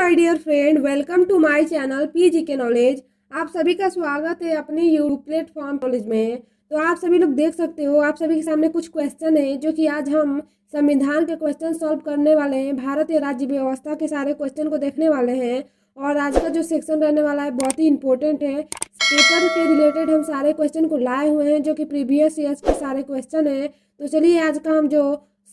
My dear friend, welcome to my channel PG के knowledge. आप सभी का स्वागत है अपने यूट्यूब प्लेटफॉर्म नॉलेज में। तो आप सभी लोग देख सकते हो, आप सभी के सामने कुछ क्वेश्चन है जो कि आज हम संविधान के क्वेश्चन सॉल्व करने वाले हैं। भारतीय राज्य व्यवस्था के सारे क्वेश्चन को देखने वाले हैं और आज का जो सेक्शन रहने वाला है बहुत ही इंपॉर्टेंट है। पेपर के रिलेटेड हम सारे क्वेश्चन को लाए हुए हैं जो कि प्रीवियस ईयर्स के सारे क्वेश्चन हैं। तो चलिए आज का हम जो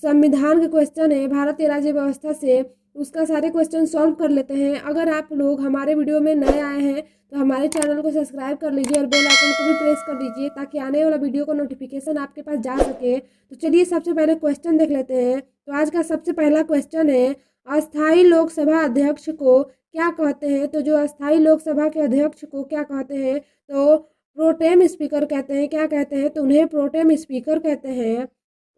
संविधान के क्वेश्चन है भारतीय राज्य व्यवस्था से उसका सारे क्वेश्चन सॉल्व कर लेते हैं। अगर आप लोग हमारे वीडियो में नए आए हैं तो हमारे चैनल को सब्सक्राइब कर लीजिए और बेल आइकन को भी प्रेस कर लीजिए ताकि आने वाला वीडियो का नोटिफिकेशन आपके पास जा सके। तो चलिए सबसे पहले क्वेश्चन देख लेते हैं। तो आज का सबसे पहला क्वेश्चन है, अस्थाई लोकसभा अध्यक्ष को क्या कहते हैं? तो जो अस्थाई लोकसभा के अध्यक्ष को क्या कहते हैं? तो प्रोटेम स्पीकर कहते हैं। क्या कहते हैं? तो उन्हें प्रोटेम स्पीकर कहते हैं।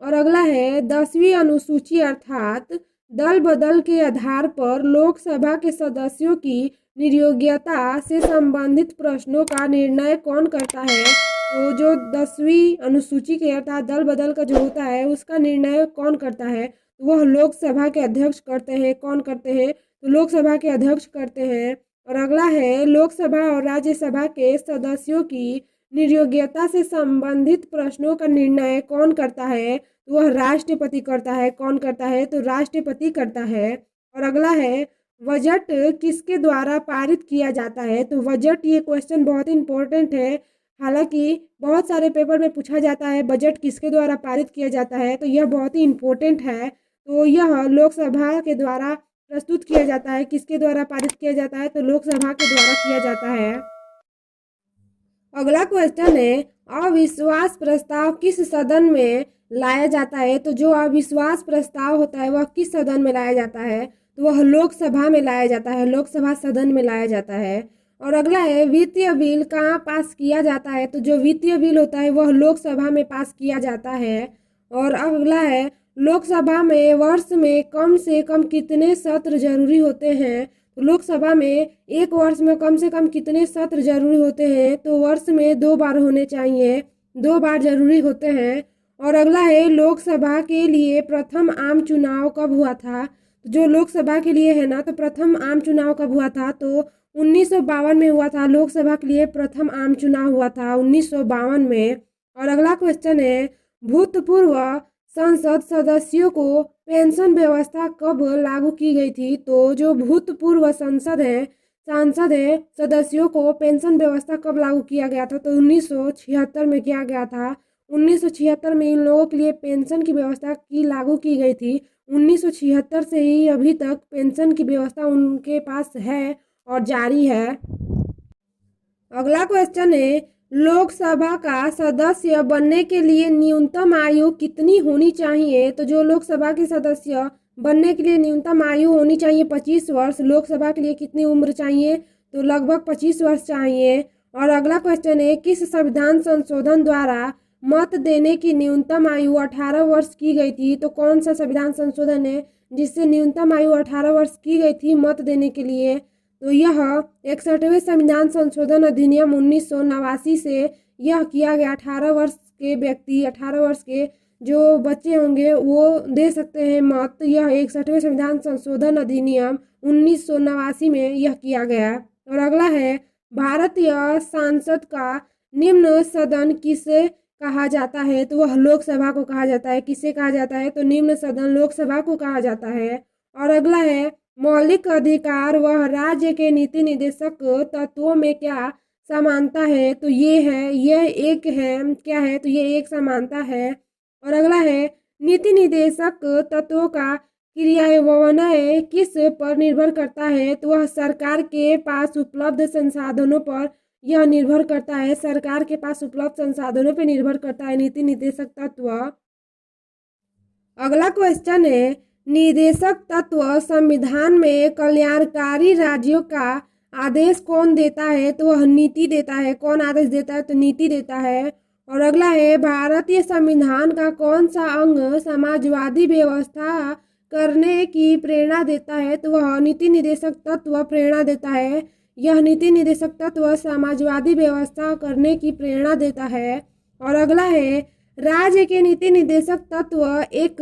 और अगला है, 10वीं अनुसूची अर्थात दल बदल के आधार पर लोकसभा के सदस्यों की नियोग्यता से संबंधित प्रश्नों का निर्णय कौन करता है? तो जो 10वीं अनुसूची के अर्थात दल बदल का जो होता है उसका निर्णय कौन करता है? तो वह लोकसभा के अध्यक्ष करते हैं। कौन करते हैं? तो लोकसभा के अध्यक्ष करते हैं। और अगला है, लोकसभा और राज्यसभा के सदस्यों की नियोग्यता से संबंधित प्रश्नों का निर्णय कौन करता है? तो वह राष्ट्रपति करता है। कौन करता है? तो राष्ट्रपति करता है। और अगला है, बजट किसके द्वारा पारित किया जाता है? तो बजट, ये क्वेश्चन बहुत इंपॉर्टेंट है। हालांकि बहुत सारे पेपर में पूछा जाता है बजट किसके द्वारा पारित किया जाता है, तो यह बहुत ही इंपॉर्टेंट है। तो यह लोकसभा के द्वारा प्रस्तुत किया जाता है। किसके द्वारा पारित किया जाता है? तो लोकसभा के द्वारा किया जाता है। अगला क्वेश्चन है, अविश्वास प्रस्ताव किस सदन में लाया जाता है? तो जो अविश्वास प्रस्ताव होता है वह किस सदन में लाया जाता है? तो वह लोकसभा में लाया जाता है। लोकसभा सदन में लाया जाता है। और अगला है, वित्तीय बिल कहाँ पास किया जाता है? तो जो वित्तीय बिल होता है वह लोकसभा में पास किया जाता है। और अगला है, लोकसभा में वर्ष में कम से कम कितने सत्र जरूरी होते हैं? लोकसभा में एक वर्ष में कम से कम कितने सत्र जरूरी होते हैं? तो वर्ष में 2 बार होने चाहिए। 2 बार जरूरी होते हैं। और अगला है, लोकसभा के लिए प्रथम आम चुनाव कब हुआ था? जो लोकसभा के लिए है ना, तो प्रथम आम चुनाव कब हुआ था? तो 1952 में हुआ था। लोकसभा के लिए प्रथम आम चुनाव हुआ था 1952 में। और अगला क्वेश्चन है, भूतपूर्व संसद सदस्यों को पेंशन व्यवस्था कब लागू की गई थी? तो जो भूतपूर्व सांसद है सदस्यों को पेंशन व्यवस्था कब लागू किया गया था? तो 1976 में किया गया था। 1976 में इन लोगों के लिए पेंशन की व्यवस्था की लागू की गई थी। 1976 से ही अभी तक पेंशन की व्यवस्था उनके पास है और जारी है। अगला क्वेश्चन है, लोकसभा का सदस्य बनने के लिए न्यूनतम आयु कितनी होनी चाहिए? तो जो लोकसभा के सदस्य बनने के लिए न्यूनतम आयु होनी चाहिए 25 वर्ष। लोकसभा के लिए कितनी उम्र चाहिए? तो लगभग 25 वर्ष चाहिए। और अगला क्वेश्चन है, किस संविधान संशोधन द्वारा मत देने की न्यूनतम आयु 18 वर्ष की गई थी? तो कौन सा संविधान संशोधन है जिससे न्यूनतम आयु 18 वर्ष की गई थी मत देने के लिए? तो यह 61वें संविधान संशोधन अधिनियम 1989 से यह किया गया। 18 वर्ष के व्यक्ति, 18 वर्ष के जो बच्चे होंगे वो दे सकते हैं मत। यह 61वें संविधान संशोधन अधिनियम 1989 में यह किया गया। और अगला है, भारतीय संसद का निम्न सदन किसे कहा जाता है? तो वह लोकसभा को कहा जाता है। किसे कहा जाता है? तो निम्न सदन लोकसभा को कहा जाता है। और अगला है, मौलिक अधिकार वह राज्य के नीति निर्देशक तत्वों में क्या समानता है? तो यह एक है। क्या है? तो ये एक समानता है। और अगला है, नीति निर्देशक तत्वों का क्रियान्वयन किस पर निर्भर करता है? तो वह सरकार के पास उपलब्ध संसाधनों पर यह निर्भर करता है। सरकार के पास उपलब्ध संसाधनों पर निर्भर करता है नीति निर्देशक तत्व। अगला क्वेश्चन है, निर्देशक तत्व संविधान में कल्याणकारी राज्यों का आदेश कौन देता है? तो वह नीति देता है। कौन आदेश देता है? तो नीति देता है। और अगला है, भारतीय संविधान का कौन सा अंग समाजवादी व्यवस्था करने की प्रेरणा देता है? तो वह नीति निर्देशक तत्व प्रेरणा देता है। यह नीति निर्देशक तत्व समाजवादी व्यवस्था करने की प्रेरणा देता है। और अगला है, राज्य के नीति निर्देशक तत्व एक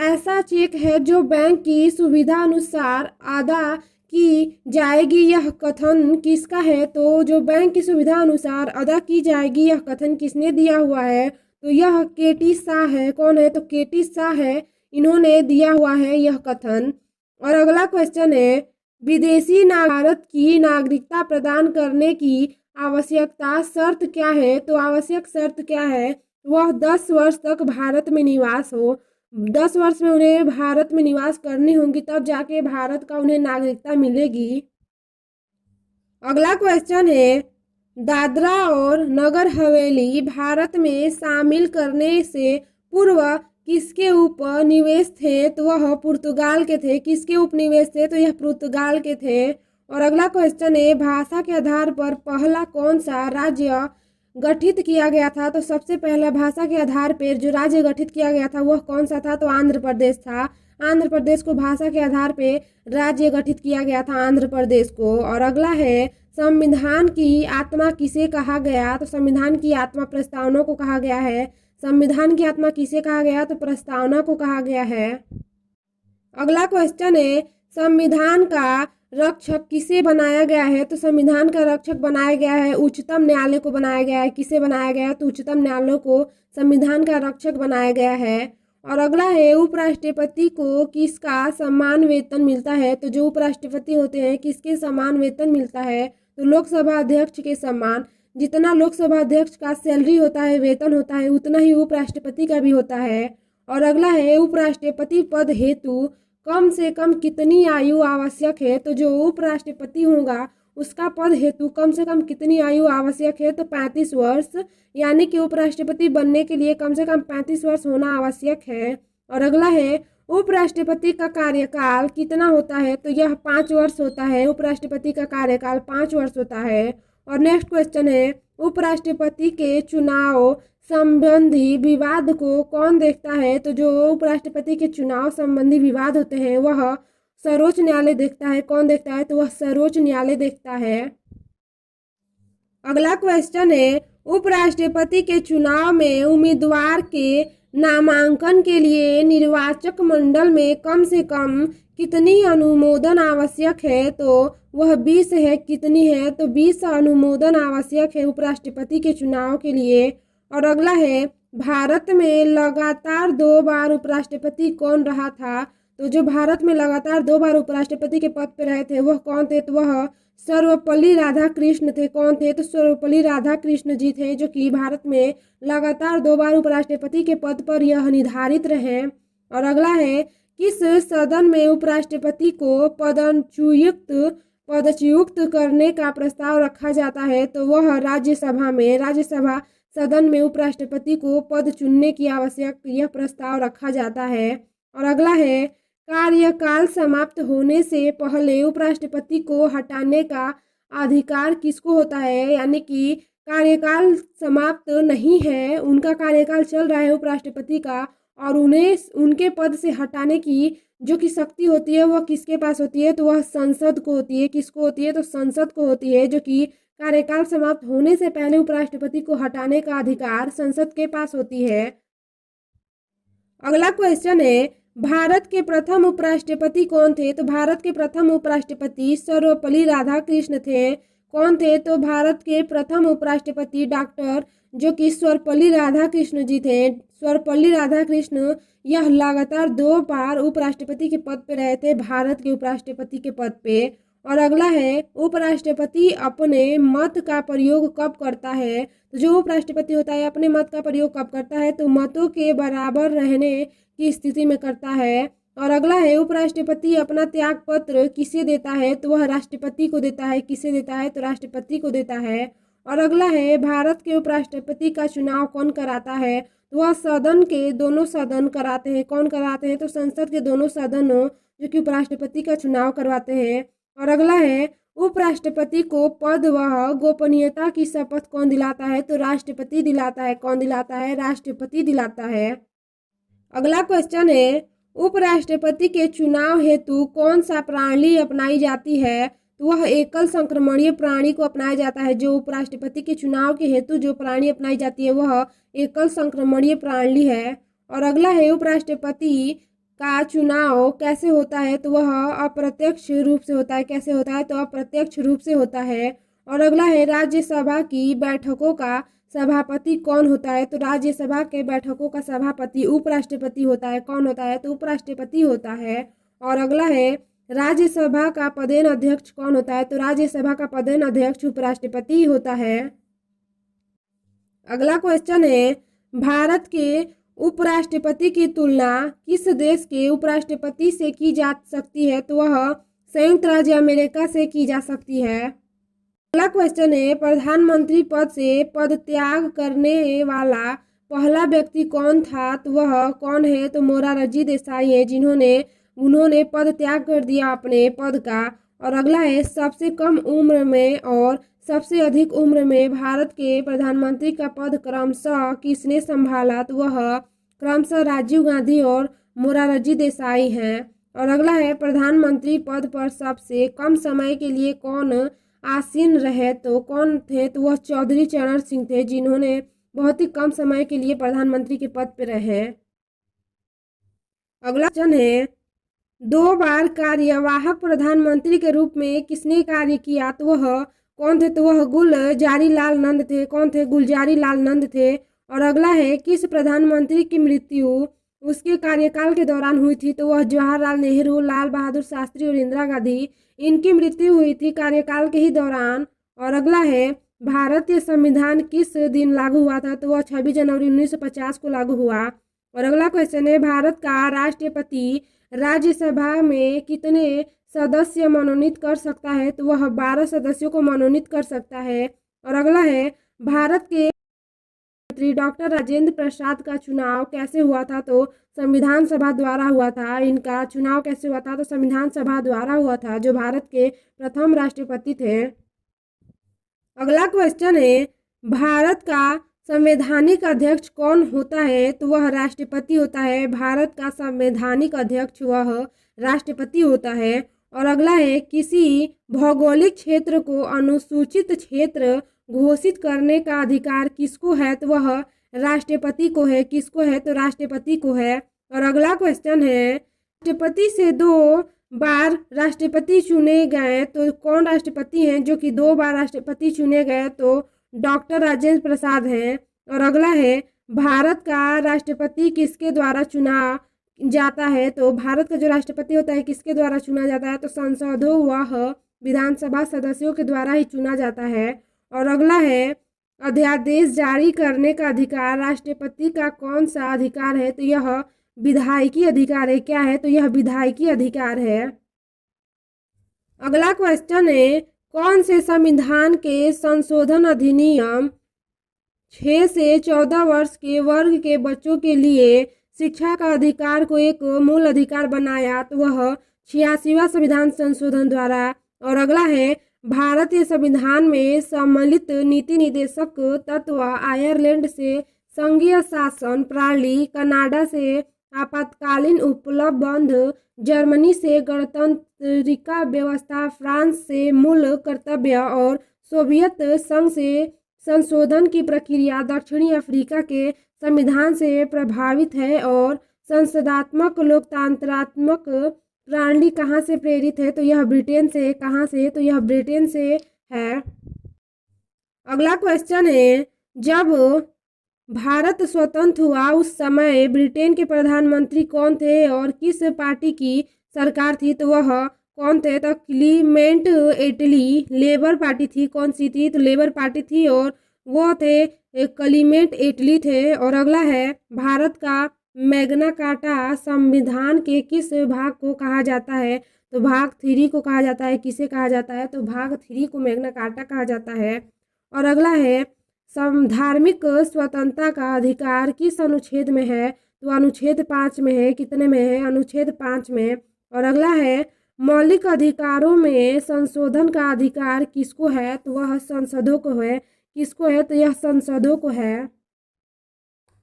ऐसा चेक है जो बैंक की सुविधा अनुसार अदा की जाएगी यह कथन किसका है? तो जो बैंक की सुविधा अनुसार अदा की जाएगी यह कथन किसने दिया हुआ है? तो यह केटी शाह है। कौन है? तो केटी शाह है, इन्होंने दिया हुआ है यह कथन। और अगला क्वेश्चन है, विदेशी भारत की नागरिकता प्रदान करने की आवश्यकता शर्त क्या है? तो आवश्यक शर्त क्या है? वह 10 वर्ष तक भारत में निवास हो। 10 वर्ष में उन्हें भारत में निवास करनी होगी, तब जाके भारत का उन्हें नागरिकता मिलेगी। अगला क्वेश्चन है, दादरा और नगर हवेली भारत में शामिल करने से पूर्व किसके उपनिवेश थे? तो वह पुर्तगाल के थे। किसके उपनिवेश थे? तो यह पुर्तगाल के थे। और अगला क्वेश्चन है, भाषा के आधार पर पहला कौन सा राज्य गठित किया गया था? तो सबसे पहला भाषा के आधार पर जो राज्य गठित किया गया था वह कौन सा था? तो आंध्र प्रदेश था। आंध्र प्रदेश को भाषा के आधार पर राज्य गठित किया गया था, आंध्र प्रदेश को। और अगला है, संविधान की आत्मा किसे कहा गया? तो संविधान की आत्मा प्रस्तावना को कहा गया है। संविधान की आत्मा किसे कहा गया? तो प्रस्तावना को कहा गया है। अगला क्वेश्चन है, संविधान का रक्षक किसे बनाया गया है? तो संविधान का रक्षक बनाया गया है उच्चतम न्यायालय को बनाया गया है। किसे बनाया गया है? तो उच्चतम न्यायालय को संविधान का रक्षक बनाया गया है। और अगला है, उपराष्ट्रपति को किसका सम्मान वेतन मिलता है? तो जो उपराष्ट्रपति होते हैं किसके सम्मान वेतन मिलता है? तो लोकसभा अध्यक्ष के सम्मान। जितना लोकसभा अध्यक्ष का सैलरी होता है, वेतन होता है, उतना ही उपराष्ट्रपति का भी होता है। और अगला है, उपराष्ट्रपति पद हेतु कम से कम कितनी आयु आवश्यक है? तो जो उपराष्ट्रपति होगा उसका पद हेतु कम से कम कितनी आयु आवश्यक है? तो 35 वर्ष, यानी कि उपराष्ट्रपति बनने के लिए कम से कम 35 वर्ष होना आवश्यक है। और अगला है, उपराष्ट्रपति का कार्यकाल कितना होता है? तो यह 5 वर्ष होता है। उपराष्ट्रपति का कार्यकाल 5 वर्ष होता है। और नेक्स्ट क्वेश्चन है, उपराष्ट्रपति के चुनाव संबंधी विवाद को कौन देखता है? तो जो उपराष्ट्रपति के चुनाव संबंधी विवाद होते हैं वह सर्वोच्च न्यायालय देखता है। कौन देखता है? तो वह सर्वोच्च न्यायालय देखता है। अगला क्वेश्चन है, उपराष्ट्रपति के चुनाव में उम्मीदवार के नामांकन के लिए निर्वाचक मंडल में कम से कम कितनी अनुमोदन आवश्यक है? तो वह 20 है। कितनी है? तो 20 अनुमोदन आवश्यक है उपराष्ट्रपति के चुनाव के लिए। और अगला है, भारत में लगातार 2 बार उपराष्ट्रपति कौन रहा था? तो जो भारत में लगातार 2 बार उपराष्ट्रपति के पद पर रहे थे वह कौन थे? तो वह सर्वपल्ली राधाकृष्ण थे। कौन थे? तो सर्वपल्ली राधाकृष्ण जी थे, जो कि भारत में लगातार 2 बार उपराष्ट्रपति के पद पर यह निर्धारित रहे। और अगला है, किस सदन में उपराष्ट्रपति को पदच्युत करने का प्रस्ताव रखा जाता है? तो वह राज्यसभा में, राज्यसभा सदन में उपराष्ट्रपति को पद चुनने की आवश्यक यह प्रस्ताव रखा जाता है। और अगला है, कार्यकाल समाप्त होने से पहले उपराष्ट्रपति को हटाने का अधिकार किसको होता है? यानी कि कार्यकाल समाप्त नहीं है, उनका कार्यकाल चल रहा है उपराष्ट्रपति का, और उन्हें उनके पद से हटाने की जो कि शक्ति होती है वह किसके पास होती है? तो वह संसद को होती है। किसको होती है? तो संसद को होती है, जो कि कार्यकाल समाप्त होने से पहले उपराष्ट्रपति को हटाने का अधिकार संसद के पास होती है। अगला क्वेश्चन है, भारत के प्रथम उपराष्ट्रपति कौन थे? तो भारत के प्रथम उपराष्ट्रपति सर्वपल्ली राधाकृष्ण थे। कौन थे? तो भारत के प्रथम उपराष्ट्रपति डॉक्टर जो कि सर्वपल्ली राधाकृष्ण जी थे। सर्वपल्ली राधाकृष्ण यह लगातार 2 बार उपराष्ट्रपति के पद पे रहे थे, भारत के उपराष्ट्रपति के पद पे। और अगला है, उपराष्ट्रपति अपने मत का प्रयोग कब करता है? तो जो उपराष्ट्रपति होता है अपने मत का प्रयोग कब करता है? तो मतों के बराबर रहने की स्थिति में करता है। और अगला है, उपराष्ट्रपति अपना त्याग पत्र किसे देता है? तो वह राष्ट्रपति को देता है। किसे देता है? तो राष्ट्रपति को देता है। और अगला है, भारत के उपराष्ट्रपति का चुनाव कौन कराता है? तो वह सदन के दोनों सदन कराते हैं। कौन कराते हैं? तो संसद के दोनों सदन जो कि उपराष्ट्रपति का चुनाव करवाते हैं। और अगला है, उपराष्ट्रपति को पद व गोपनीयता की शपथ कौन दिलाता है? तो राष्ट्रपति दिलाता है। कौन दिलाता है? राष्ट्रपति दिलाता है। अगला क्वेश्चन है, उपराष्ट्रपति के चुनाव हेतु कौन सा प्रणाली अपनाई जाती है? तो वह एकल संक्रमणीय प्रणाली को अपनाया जाता है। जो उपराष्ट्रपति के चुनाव के हेतु जो प्रणाली अपनाई जाती है वह एकल संक्रमणीय प्रणाली है। और अगला है, उपराष्ट्रपति का चुनाव कैसे होता है, तो वह अप्रत्यक्ष रूप से होता है। कैसे होता है, तो अप्रत्यक्ष रूप से होता है। और अगला है राज्यसभा की बैठकों का सभापति कौन होता है, तो राज्यसभा के बैठकों का सभापति उपराष्ट्रपति होता है। कौन होता है, तो उपराष्ट्रपति होता है। और अगला है राज्यसभा का पदेन अध्यक्ष कौन होता है, तो राज्यसभा का पदेन अध्यक्ष उपराष्ट्रपति होता है। अगला क्वेश्चन है भारत के उपराष्ट्रपति की तुलना किस देश के उपराष्ट्रपति से की जा सकती है, तो वह संयुक्त राज्य अमेरिका से की जा सकती है। अगला क्वेश्चन है प्रधानमंत्री पद से पद त्याग करने वाला पहला व्यक्ति कौन था, तो वह कौन है, तो मोरारजी देसाई है, उन्होंने पद त्याग कर दिया अपने पद का। और अगला है सबसे कम उम्र में और सबसे अधिक उम्र में भारत के प्रधानमंत्री का पद क्रमशः किसने संभाला, तो वह क्रमशः राजीव गांधी और मोरारजी देसाई हैं। और अगला है प्रधानमंत्री पद पर सबसे कम समय के लिए कौन आसीन रहे, तो कौन थे, तो वह चौधरी चरण सिंह थे, जिन्होंने बहुत ही कम समय के लिए प्रधानमंत्री के पद पर रहे। अगला क्वेश्चन है 2 बार कार्यवाहक प्रधानमंत्री के रूप में किसने कार्य किया, तो वह कौन थे, तो वह गुलजारी लाल नंद थे। कौन थे, गुलजारी लाल नंद थे। और अगला है किस प्रधानमंत्री की मृत्यु उसके कार्यकाल के दौरान हुई थी, तो वह जवाहरलाल नेहरू, लाल बहादुर शास्त्री और इंदिरा गांधी, इनकी मृत्यु हुई थी कार्यकाल के ही दौरान। और अगला है भारतीय संविधान किस दिन लागू हुआ था, तो वह 26 जनवरी 1950 को लागू हुआ। और अगला क्वेश्चन है भारत का राष्ट्रपति राज्यसभा में कितने सदस्य मनोनीत कर सकता है, तो वह 12 सदस्यों को मनोनीत कर सकता है। और अगला है भारत के मंत्री डॉक्टर राजेंद्र प्रसाद का चुनाव कैसे हुआ था, तो संविधान सभा द्वारा हुआ था। इनका चुनाव कैसे हुआ था, तो संविधान सभा द्वारा हुआ था, जो भारत के प्रथम राष्ट्रपति थे। अगला क्वेश्चन है भारत का संवैधानिक अध्यक्ष कौन होता है, तो वह राष्ट्रपति होता है। भारत का संवैधानिक अध्यक्ष वह राष्ट्रपति होता है। और अगला है किसी भौगोलिक क्षेत्र को अनुसूचित क्षेत्र घोषित करने का अधिकार किसको है, तो वह राष्ट्रपति को है। किसको है, तो राष्ट्रपति को है। और अगला क्वेश्चन है राष्ट्रपति से 2 बार राष्ट्रपति चुने गए, तो कौन राष्ट्रपति हैं जो कि 2 बार राष्ट्रपति चुने गए, तो डॉक्टर राजेंद्र प्रसाद हैं। और अगला है भारत का राष्ट्रपति किसके द्वारा चुना जाता है, तो भारत का जो राष्ट्रपति होता है किसके द्वारा चुना जाता है, तो संसदों व विधानसभा सदस्यों के द्वारा ही चुना जाता है। और अगला है अध्यादेश जारी करने का अधिकार राष्ट्रपति का कौन सा अधिकार है, तो यह विधायकी अधिकार है। क्या है, तो यह विधायकी अधिकार है। अगला क्वेश्चन है कौन से संविधान के संशोधन अधिनियम 6 से 14 वर्ष के वर्ग के बच्चों के लिए शिक्षा का अधिकार को एक मूल अधिकार बनाया, तो वह 86वां संविधान संशोधन द्वारा। और अगला है भारतीय संविधान में सम्मिलित नीति निर्देशक तत्व आयरलैंड से संघीय शासन प्रणाली, कनाडा से आपातकालीन उपबंध, जर्मनी से गणतंत्रिका व्यवस्था, फ्रांस से मूल कर्तव्य और सोवियत संघ से संशोधन की प्रक्रिया दक्षिणी अफ्रीका के संविधान से प्रभावित है। और संसदात्मक लोकतंत्रात्मक प्रणाली कहाँ से प्रेरित है, तो यह ब्रिटेन से। कहाँ से, तो यह ब्रिटेन से है। अगला क्वेश्चन है जब भारत स्वतंत्र हुआ उस समय ब्रिटेन के प्रधानमंत्री कौन थे और किस पार्टी की सरकार थी, तो वह कौन थे, तो क्लीमेंट एटली, लेबर पार्टी थी। कौन सी थी, तो लेबर पार्टी थी और वो थे क्लीमेंट एटली थे। और अगला है भारत का मैग्ना कार्टा संविधान के किस भाग को कहा जाता है, तो भाग 3 को कहा जाता है। किसे कहा जाता है, तो भाग 3 को मैग्ना कार्टा कहा जाता है। और अगला है धार्मिक स्वतंत्रता का अधिकार किस अनुच्छेद में है, तो अनुच्छेद 5 में है। कितने में है, अनुच्छेद 5 में। और अगला है मौलिक अधिकारों में संशोधन का अधिकार किसको है, तो वह संसदों को है। किसको है, तो यह संसदों को है।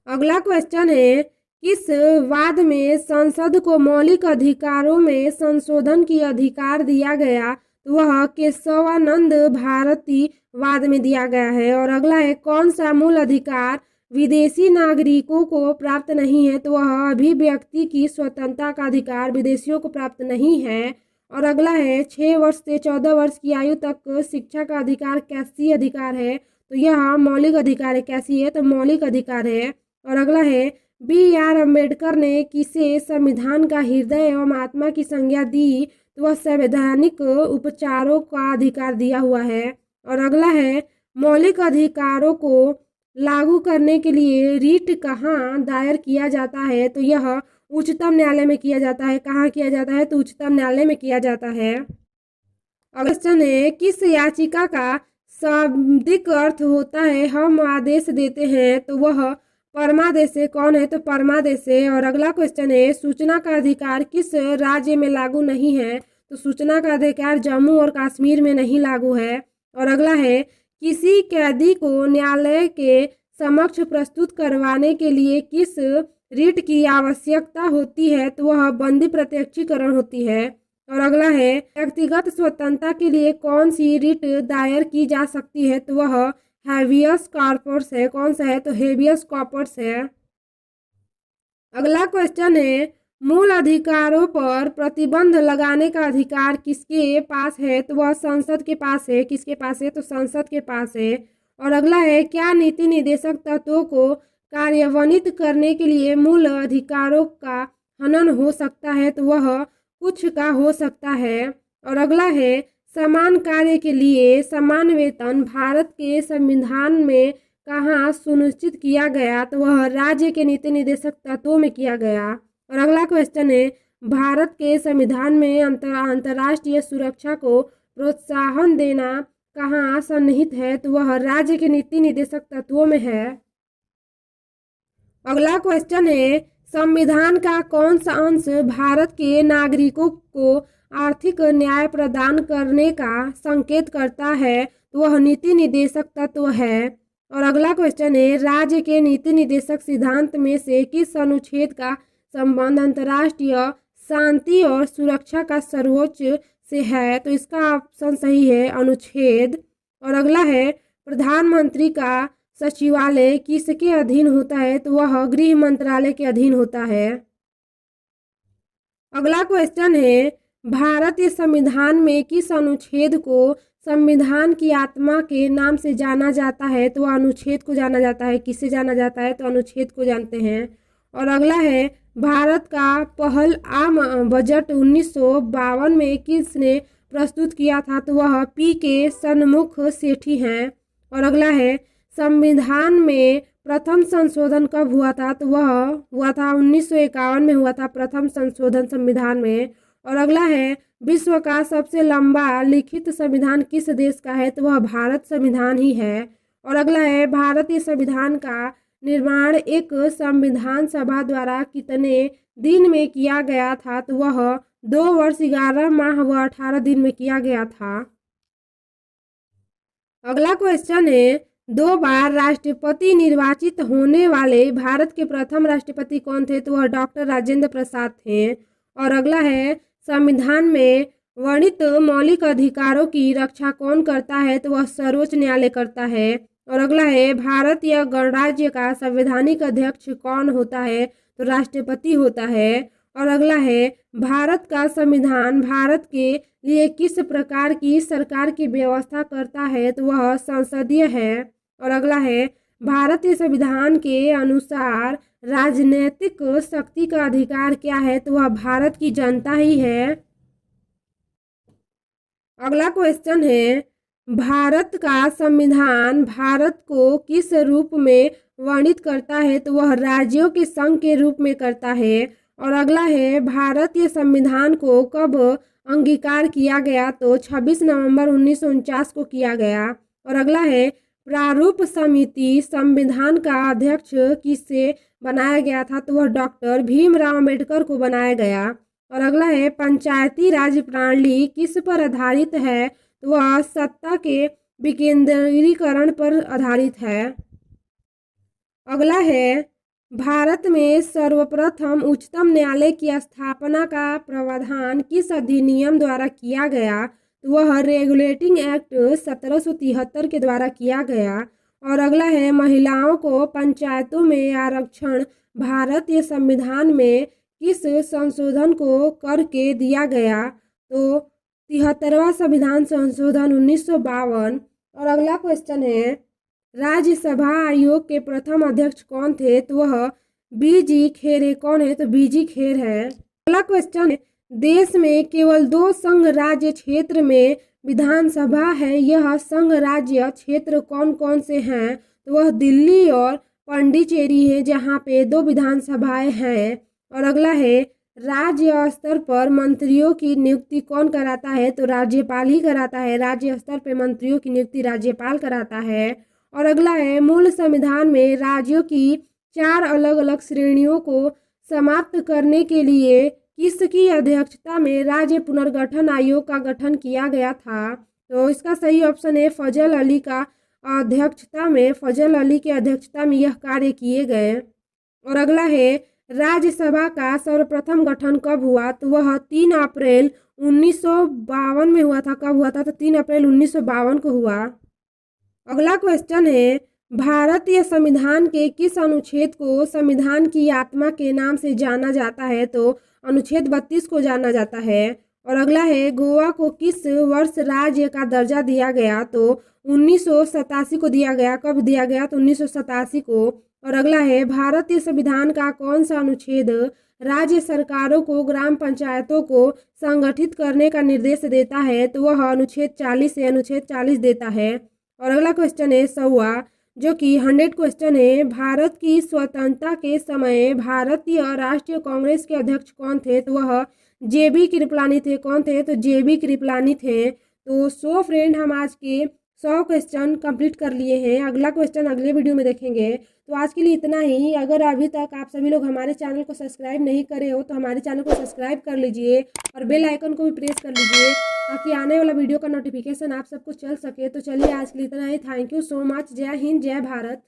अगला क्वेश्चन है किस वाद में संसद को मौलिक अधिकारों में संशोधन की अधिकार दिया गया, तो वह केशवानंद भारती वाद में दिया गया है। और अगला है कौन सा मूल अधिकार विदेशी नागरिकों को प्राप्त नहीं है तो वह अभिव्यक्ति की स्वतंत्रता का अधिकार विदेशियों को प्राप्त नहीं है। और अगला है 6 वर्ष से 14 वर्ष की आयु तक शिक्षा का अधिकार कैसी अधिकार है, तो यह मौलिक अधिकार है। कैसी है, तो मौलिक अधिकार है। और अगला है B.R. अम्बेडकर ने किसे संविधान का हृदय एवं आत्मा की संज्ञा दी, तो वह संवैधानिक उपचारों का अधिकार दिया हुआ है। और अगला है मौलिक अधिकारों को लागू करने के लिए रीट कहाँ दायर किया जाता है, तो यह उच्चतम न्यायालय में किया जाता है। कहाँ किया जाता है, तो उच्चतम न्यायालय में किया जाता है। अगला क्वेश्चन है किस याचिका का शाब्दिक अर्थ होता है हम आदेश देते हैं, तो वह परमादेश है। कौन है, तो परमादेश है। और अगला क्वेश्चन है सूचना का अधिकार किस राज्य में लागू नहीं है, तो सूचना का अधिकार जम्मू और कश्मीर में नहीं लागू है। और अगला है किसी कैदी को न्यायालय के समक्ष प्रस्तुत करवाने के लिए किस रीट की आवश्यकता होती है, तो वह बंदी प्रत्यक्षीकरण होती है। और अगला है व्यक्तिगत स्वतंत्रता के लिए कौन सी रीट दायर की जा सकती है, तो वह हैबियस कॉर्पस है। कौन सा है, तो हेबियस कॉर्पस है। अगला क्वेश्चन है मूल अधिकारों पर प्रतिबंध लगाने का अधिकार किसके पास है, तो वह संसद के पास है। किसके पास है, तो संसद के पास है। और अगला है क्या नीति निर्देशक तत्वों को कार्यान्वित करने के लिए मूल अधिकारों का हनन हो सकता है, तो वह कुछ का हो सकता है। और अगला है समान कार्य के लिए समान वेतन भारत के संविधान में कहाँ सुनिश्चित किया गया, तो वह राज्य के नीति निर्देशक तत्वों में किया गया। और अगला क्वेश्चन है भारत के संविधान में अंतर्राष्ट्रीय सुरक्षा को प्रोत्साहन देना कहाँ सन्निहित है, तो वह राज्य के नीति निर्देशक तत्वों में है। अगला क्वेश्चन है संविधान का कौन सा अंश भारत के नागरिकों को आर्थिक न्याय प्रदान करने का संकेत करता है, तो वह नीति निर्देशक तत्व है। और अगला क्वेश्चन है राज्य के नीति निर्देशक सिद्धांत में से किस अनुच्छेद का संबंध अंतर्राष्ट्रीय शांति और सुरक्षा का सर्वोच्च से है, तो इसका ऑप्शन सही है अनुच्छेद। और अगला है प्रधानमंत्री का सचिवालय किसके अधीन होता है, तो वह गृह मंत्रालय के अधीन होता है। अगला क्वेश्चन है भारतीय संविधान में किस अनुच्छेद को संविधान की आत्मा के नाम से जाना जाता है, तो वह अनुच्छेद को जाना जाता है। किससे जाना जाता है, तो अनुच्छेद को जानते हैं। और अगला है भारत का पहल आम बजट 1952 में किसने प्रस्तुत किया था, तो वह P.K. सन्मुख सेठी हैं। और अगला है संविधान में प्रथम संशोधन कब हुआ था, तो वह हुआ था 1951 में हुआ था प्रथम संशोधन संविधान में। और अगला है विश्व का सबसे लंबा लिखित संविधान किस देश का है, तो वह भारत संविधान ही है। और अगला है भारतीय संविधान का निर्माण एक संविधान सभा द्वारा कितने दिन में किया गया था, तो वह 2 वर्ष 11 माह व 18 दिन में किया गया था। अगला क्वेश्चन है 2 बार राष्ट्रपति निर्वाचित होने वाले भारत के प्रथम राष्ट्रपति कौन थे, तो वह डॉक्टर राजेंद्र प्रसाद थे। और अगला है संविधान में वर्णित मौलिक अधिकारों की रक्षा कौन करता है, तो वह सर्वोच्च न्यायालय करता है। और अगला है भारतीय गणराज्य का संवैधानिक अध्यक्ष कौन होता है, तो राष्ट्रपति होता है। और अगला है भारत का संविधान भारत के लिए किस प्रकार की सरकार की व्यवस्था करता है, तो वह संसदीय है। और अगला है भारतीय संविधान के अनुसार राजनीतिक शक्ति का अधिकार क्या है, तो वह भारत की जनता ही है। अगला क्वेश्चन है भारत का संविधान भारत को किस रूप में वर्णित करता है, तो वह राज्यों के संघ के रूप में करता है। और अगला है भारतीय संविधान को कब अंगीकार किया गया, तो 26 नवंबर 1949 को किया गया। और अगला है प्रारूप समिति संविधान का अध्यक्ष किससे बनाया गया था, तो वह डॉक्टर भीमराव अम्बेडकर को बनाया गया। और अगला है पंचायती राज प्रणाली किस पर आधारित है, तो वह सत्ता के विकेंद्रीकरण पर आधारित है। अगला है भारत में सर्वप्रथम उच्चतम न्यायालय की स्थापना का प्रावधान किस अधिनियम द्वारा किया गया, तो वह रेगुलेटिंग एक्ट 1773 के द्वारा किया गया। और अगला है महिलाओं को पंचायतों में आरक्षण भारतीय संविधान में किस संशोधन को करके दिया गया? तो 73वां संविधान संशोधन 1952। और अगला क्वेश्चन है राज्यसभा आयोग के प्रथम अध्यक्ष कौन थे? तो वह बीजी खेर है। कौन है? तो बीजी खेर है। अगला क्वेश्चन है देश में केवल 2 संघ राज्य क्षेत्र में विधानसभा है, यह संघ राज्य क्षेत्र कौन कौन से हैं? तो वह दिल्ली और पांडिचेरी है, जहाँ पे 2 विधानसभाएं हैं। और अगला है राज्य स्तर पर मंत्रियों की नियुक्ति कौन कराता है? तो राज्यपाल ही कराता है। राज्य स्तर पर मंत्रियों की नियुक्ति राज्यपाल कराता है। और अगला है मूल संविधान में राज्यों की 4 अलग अलग श्रेणियों को समाप्त करने के लिए किसकी अध्यक्षता में राज्य पुनर्गठन आयोग का गठन किया गया था? तो इसका सही ऑप्शन है फजल अली की अध्यक्षता में यह कार्य किए गए। और अगला है राज्यसभा का सर्वप्रथम गठन कब हुआ? तो वह 3 अप्रैल 1952 में हुआ था। कब हुआ था? तो 3 अप्रैल 1952 को हुआ। अगला क्वेश्चन है भारतीय संविधान के किस अनुच्छेद को संविधान की आत्मा के नाम से जाना जाता है? तो अनुच्छेद 32 को जाना जाता है। और अगला है गोवा को किस वर्ष राज्य का दर्जा दिया गया? तो 1987 को दिया गया। कब दिया गया? तो 1987 को। और अगला है भारतीय संविधान का कौन सा अनुच्छेद राज्य सरकारों को ग्राम पंचायतों को संगठित करने का निर्देश देता है? तो वह अनुच्छेद 40 है। अनुच्छेद 40 देता है। और अगला क्वेश्चन है 100वां, जो कि 100 क्वेश्चन है भारत की स्वतंत्रता के समय भारतीय राष्ट्रीय कांग्रेस के अध्यक्ष कौन थे? तो वह JB कृपलानी थे। कौन थे? तो JB कृपलानी थे। तो सो फ्रेंड हम आज के 100 क्वेश्चन कंप्लीट कर लिए हैं। अगला क्वेश्चन अगले वीडियो में देखेंगे। तो आज के लिए इतना ही। अगर अभी तक आप सभी लोग हमारे चैनल को सब्सक्राइब नहीं करे हो तो हमारे चैनल को सब्सक्राइब कर लीजिए और बेल आइकन को भी प्रेस कर लीजिए ताकि आने वाला वीडियो का नोटिफिकेशन आप सबको चल सके। तो चलिए आज के लिए इतना ही। Thank you so much. जय हिंद, जय भारत।